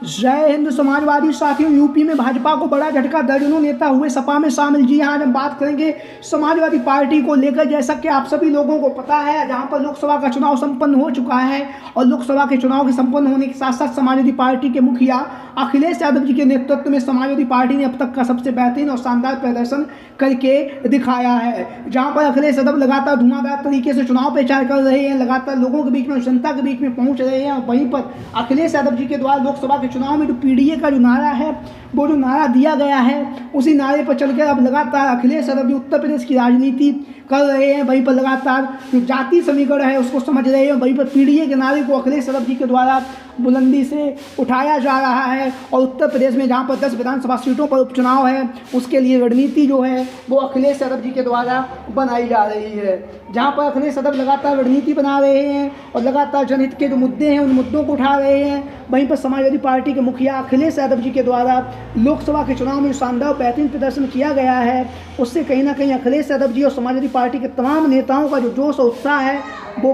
जय हिंद। समाजवादी साथियों, यूपी में भाजपा को बड़ा झटका, दर्जनों नेता हुए सपा में शामिल। जी हाँ, आज हम बात करेंगे समाजवादी पार्टी को लेकर। जैसा कि आप सभी लोगों को पता है, जहां पर लोकसभा का चुनाव संपन्न हो चुका है और लोकसभा के चुनाव के संपन्न होने के साथ साथ समाजवादी पार्टी के मुखिया अखिलेश यादव जी के नेतृत्व में समाजवादी पार्टी ने अब तक का सबसे बेहतरीन और शानदार प्रदर्शन करके दिखाया है। जहां पर अखिलेश यादव लगातार धुआंधार तरीके से चुनाव प्रचार कर रहे हैं, लगातार लोगों के बीच में, जनता के बीच में पहुंच रहे हैं। और वहीं पर अखिलेश यादव जी के द्वारा लोकसभा के चुनाव में जो पीडीए का जो नारा है, वो जो नारा दिया गया है, उसी नारे पर चलकर अब लगातार अखिलेश यादव जी उत्तर प्रदेश की राजनीति कर रहे हैं। वहीं पर लगातार जो जाति समीकरण है उसको समझ रहे हैं। वहीं पर पीडीए के नारे को अखिलेश यादव जी के द्वारा बुलंदी से उठाया जा रहा है। और उत्तर प्रदेश में जहां पर 10 विधानसभा सीटों पर उपचुनाव है, उसके लिए रणनीति जो है वो अखिलेश यादव जी के द्वारा बनाई जा रही है। जहां पर अखिलेश यादव लगातार रणनीति बना रहे हैं और लगातार जनहित के जो मुद्दे हैं उन मुद्दों को उठा रहे हैं। वहीं पर समाजवादी पार्टी के मुखिया अखिलेश यादव जी के द्वारा लोकसभा के चुनाव में शानदार बेहतरीन प्रदर्शन किया गया है, उससे कहीं ना कहीं अखिलेश यादव जी और समाजवादी पार्टी के तमाम नेताओं का जो जोश और उत्साह है वो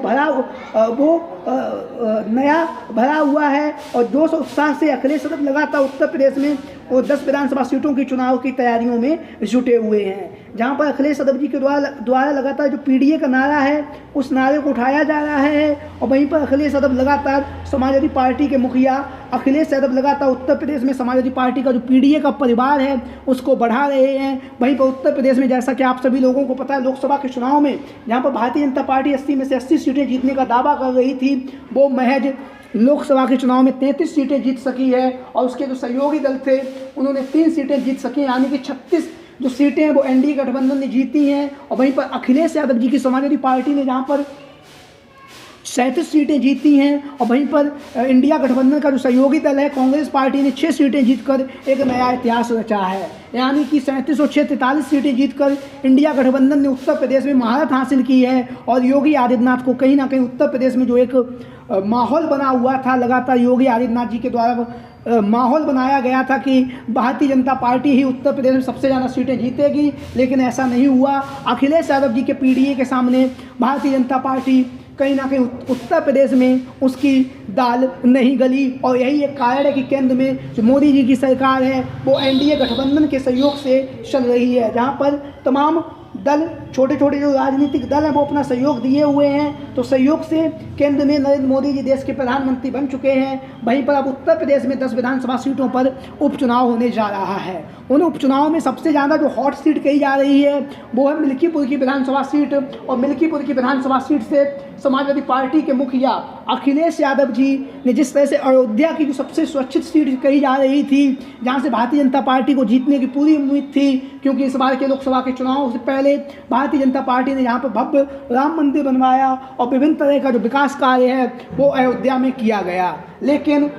नया भरा हुआ है। और जोश और उत्साह से अखिलेश यादव लगातार उत्तर प्रदेश में वो 10 विधानसभा सीटों की चुनाव की तैयारियों में जुटे हुए हैं। जहां पर अखिलेश यादव जी के द्वारा लगातार जो पीडीए का नारा है उस नारे को उठाया जा रहा है। और वहीं पर अखिलेश यादव लगातार समाजवादी पार्टी के मुखिया अखिलेश यादव लगातार उत्तर प्रदेश में समाजवादी पार्टी का जो पीडीए का परिवार है उसको बढ़ा रहे हैं। वहीं पर उत्तर प्रदेश में जैसा कि आप सभी लोगों को पता है, लोकसभा के चुनाव में जहां पर भारतीय जनता पार्टी 80 में से 80 सीटें जीतने का दावा कर रही थी, वो महज लोकसभा के चुनाव में 33 सीटें जीत सकी है। और उसके जो सहयोगी दल थे उन्होंने 3 सीटें जीत सकी, यानी कि 36 जो सीटें हैं वो एनडीए गठबंधन ने जीती हैं। और वहीं पर अखिलेश यादव जी की समाजवादी पार्टी ने जहां पर 37 सीटें जीती हैं। और वहीं पर इंडिया गठबंधन का जो सहयोगी दल है कांग्रेस पार्टी ने 6 सीटें जीतकर एक नया इतिहास रचा है। यानी कि 37 और 6 43 सीटें जीतकर इंडिया गठबंधन ने उत्तर प्रदेश में महारत हासिल की है। और योगी आदित्यनाथ को कहीं ना कहीं उत्तर प्रदेश में जो एक माहौल बना हुआ था, लगातार योगी आदित्यनाथ जी के द्वारा माहौल बनाया गया था कि भारतीय जनता पार्टी ही उत्तर प्रदेश में सबसे ज़्यादा सीटें जीतेगी, लेकिन ऐसा नहीं हुआ। अखिलेश यादव जी के पीडीए के सामने भारतीय जनता पार्टी कहीं ना कहीं उत्तर प्रदेश में उसकी दाल नहीं गली। और यही एक कारण है कि केंद्र में जो मोदी जी की सरकार है वो एनडीए गठबंधन के सहयोग से चल रही है, जहां पर तमाम दल, छोटे छोटे जो राजनीतिक दल हैं वो अपना सहयोग दिए हुए हैं। तो सहयोग से केंद्र में नरेंद्र मोदी जी देश के प्रधानमंत्री बन चुके हैं। वहीं पर अब उत्तर प्रदेश में 10 विधानसभा सीटों पर उपचुनाव होने जा रहा है। उन उपचुनाव में सबसे ज़्यादा जो हॉट सीट कही जा रही है वो है मिल्कीपुर की विधानसभा सीट। और मिल्कीपुर की विधानसभा सीट से समाजवादी पार्टी के मुखिया अखिलेश यादव जी ने जिस तरह से अयोध्या की जो सबसे सुरक्षित सीट कही जा रही थी, जहां से भारतीय जनता पार्टी को जीतने की पूरी उम्मीद थी, क्योंकि इस बार के लोकसभा के चुनाव से पहले भारतीय जनता पार्टी ने यहाँ पर भव्य राम मंदिर बनवाया और विभिन्न तरह का जो विकास कार्य है वो अयोध्या में किया गया। लेकिन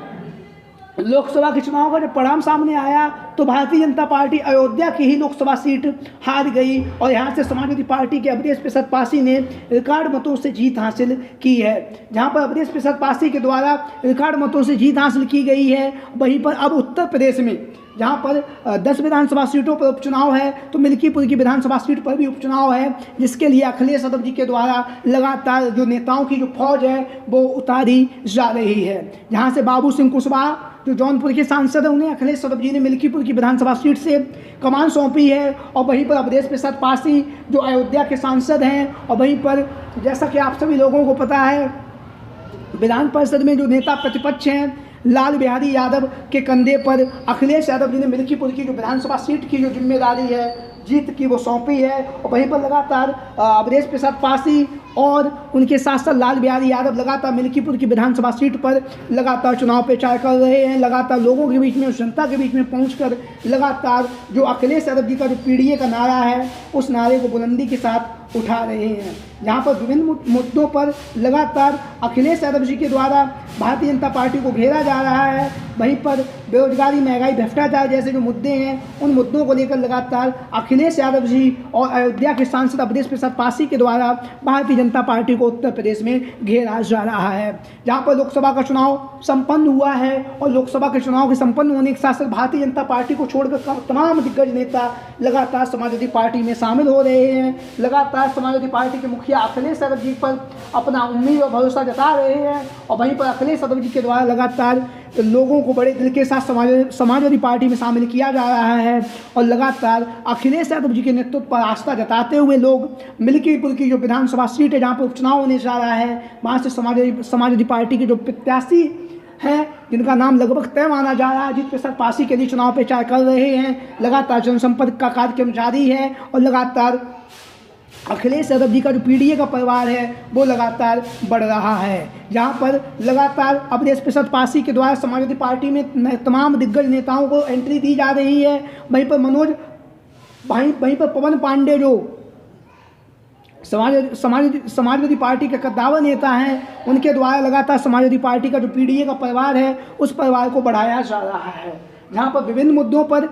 लोकसभा के चुनाव का जब परिणाम सामने आया तो भारतीय जनता पार्टी अयोध्या की ही लोकसभा सीट हार गई। और यहाँ से समाजवादी पार्टी के अवधेश प्रसाद पासी ने रिकॉर्ड मतों से जीत हासिल की है। जहाँ पर अवधेश प्रसाद पासी के द्वारा रिकॉर्ड मतों से जीत हासिल की गई है, वहीं पर अब उत्तर प्रदेश में जहाँ पर 10 विधानसभा सीटों पर उपचुनाव है तो मिल्कीपुर की विधानसभा सीट पर भी उपचुनाव है, जिसके लिए अखिलेश यादव जी के द्वारा लगातार जो नेताओं की जो फौज है वो उतारी जा रही है। जहाँ से बाबू सिंह कुशवाहा जो जौनपुर के सांसद हैं, उन्हें अखिलेश यादव जी ने मिल्कीपुर की विधानसभा सीट से कमान सौंपी है। और वहीं पर अवधेश प्रसाद पासी जो अयोध्या के सांसद हैं, और वहीं पर जैसा कि आप सभी लोगों को पता है विधान परिषद में जो नेता प्रतिपक्ष हैं लाल बिहारी यादव के कंधे पर अखिलेश यादव जी ने मिल्कीपुर की जो विधानसभा सीट की जो जिम्मेदारी है जीत की वो सौंपी है। और वहीं पर लगातार अवधेश प्रसाद पासी और उनके साथ साथ लाल बिहारी यादव लगातार मिल्कीपुर की विधानसभा सीट पर लगातार चुनाव प्रचार कर रहे हैं, लगातार लोगों के बीच में, जनता के बीच में पहुंचकर लगातार जो अखिलेश यादव जी का जो पीडीए का नारा है उस नारे को बुलंदी के साथ उठा रहे हैं। जहां पर विभिन्न मुद्दों पर लगातार अखिलेश यादव जी के द्वारा भारतीय जनता पार्टी को घेरा जा रहा है। वहीं पर बेरोजगारी, महंगाई, भ्रष्टाचार जैसे जो मुद्दे हैं उन मुद्दों को लेकर लगातार अखिलेश यादव जी और अयोध्या के सांसद अवधेश प्रसाद पासी के द्वारा भारतीय जनता पार्टी को उत्तर प्रदेश में घेरा जा रहा है। जहां पर लोकसभा का चुनाव संपन्न हुआ है और लोकसभा के चुनाव के संपन्न होने के साथ साथ भारतीय जनता पार्टी को छोड़कर तमाम दिग्गज नेता लगातार समाजवादी पार्टी में शामिल हो रहे हैं। लगातार समाजवादी पार्टी के मुखिया अखिलेश यादव जी पर अपना उम्मीद और भरोसा जता रहे हैं। और वहीं पर अखिलेश यादव जी के द्वारा लगातार लोगों को बड़े दिल के साथ समाजवादी पार्टी में शामिल किया जा रहा है और लगातार अखिलेश यादव जी के नेतृत्व पर आस्था जताते हुए लोग मिल्कीपुर की जो विधानसभा सीट है जहाँ पर उपचुनाव होने जा रहा है, वहाँ से समाजवादी पार्टी के जो प्रत्याशी हैं जिनका नाम लगभग तय माना जा रहा है, जीत प्रसाद पासी के लिए चुनाव प्रचार कर रहे हैं। लगातार जनसंपर्क का कार्यक्रम जारी है और लगातार अखिलेश यादव जी का जो पीडीए का परिवार है वो लगातार बढ़ रहा है, जहाँ पर लगातार अवधेश प्रसाद पासी के द्वारा समाजवादी पार्टी में तमाम दिग्गज नेताओं को एंट्री दी जा रही है। वहीं पर पवन पांडे जो समाजवादी पार्टी के कद्दावर नेता हैं, उनके द्वारा लगातार समाजवादी पार्टी का जो पीडीए का परिवार है उस परिवार को बढ़ाया जा रहा है, जहाँ पर विभिन्न मुद्दों पर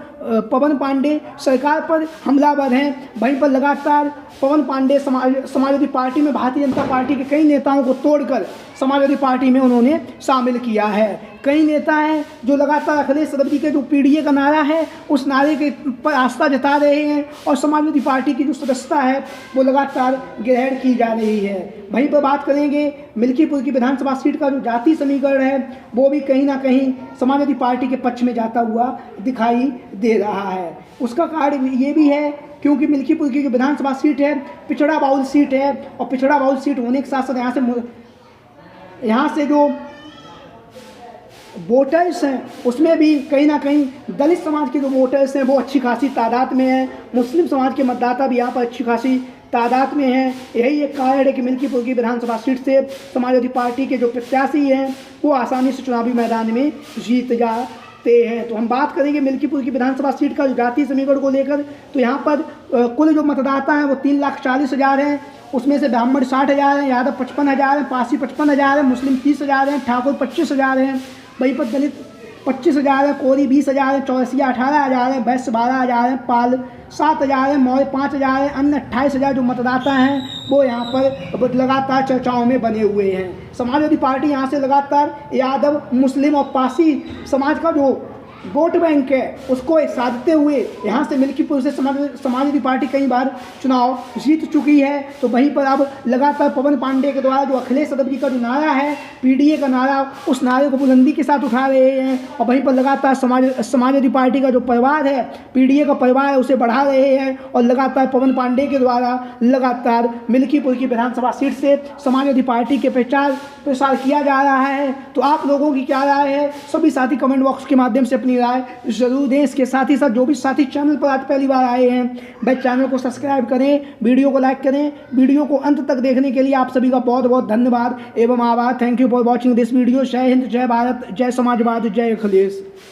पवन पांडे सरकार पर हमलावर हैं। वहीं पर लगातार पवन पांडे समाजवादी पार्टी में भारतीय जनता पार्टी के कई नेताओं को तोड़कर समाजवादी पार्टी में उन्होंने शामिल किया है। कई नेता हैं जो लगातार अखिलेश यादव जी के जो पीडीए का नारा है उस नारे के पर आस्था जता रहे हैं और समाजवादी पार्टी की जो सदस्यता है वो लगातार ग्रहण की जा रही है। वहीं पर बात करेंगे मिल्कीपुर की विधानसभा सीट का जो जाति समीकरण है वो भी कहीं ना कहीं समाजवादी पार्टी के पक्ष में जाता हुआ दिखाई दे रहा है। उसका कारण ये भी है क्योंकि मिल्कीपुर की जो विधानसभा सीट है पिछड़ा बाउल सीट है और पिछड़ा बाउल सीट होने के साथ साथ यहाँ से जो वोटर्स हैं उसमें भी कहीं ना कहीं दलित समाज के जो वोटर्स हैं वो अच्छी खासी तादाद में हैं, मुस्लिम समाज के मतदाता भी यहाँ पर अच्छी खासी तादाद में हैं। यही एक कारण है कि मिल्कीपुर की विधानसभा सीट से समाजवादी पार्टी के जो प्रत्याशी हैं वो आसानी से चुनावी मैदान में जीत जाते हैं। तो हम बात करेंगे मिल्कीपुर की विधानसभा सीट का जातीय समीकरण को लेकर, तो यहाँ पर कुल जो मतदाता हैं वो 3,40,000 हैं। उसमें से ब्राह्मण 60,000 हैं, यादव 55,000 हैं, पारसी 55,000 हैं, मुस्लिम 30,000 हैं, ठाकुर 25,000 हैं, वहीं पर दलित 25,000 है, कोरी 20,000 है, चौरसिया 18,000 है, वैश्य 12,000 है, पाल 7,000 है, मौर्य 5,000 है, अन्य 28,000 जो मतदाता हैं वो यहाँ पर लगातार चर्चाओं में बने हुए हैं। समाजवादी पार्टी यहाँ से लगातार यादव, मुस्लिम और पारसी समाज का जो वोट बैंक है उसको साधते हुए यहाँ से मिल्कीपुर से समाजवादी पार्टी कई बार चुनाव जीत चुकी है। तो वहीं पर अब लगातार पवन पांडे के द्वारा जो अखिलेश यादव जी का जो नारा है पीडीए का नारा, उस नारे को बुलंदी के साथ उठा रहे हैं और वहीं पर लगातार समाजवादी पार्टी का जो परिवार है पीडीए का परिवार है उसे बढ़ा रहे हैं और लगातार पवन पांडे के द्वारा लगातार मिल्कीपुर की विधानसभा सीट से समाजवादी पार्टी के प्रचार किया जा रहा है। तो आप लोगों की क्या राय है? सभी साथी कमेंट बॉक्स के माध्यम से अपनी राय जरूर दें। इसके साथ ही साथ जो भी साथी चैनल पर आज पहली बार आए हैं वह चैनल को सब्सक्राइब करें, वीडियो को लाइक करें। वीडियो को अंत तक देखने के लिए आप सभी का बहुत बहुत धन्यवाद एवं आभार। Thank you for watching this video. जय हिंद, जय भारत, जय समाजवाद, जय अखिलेश।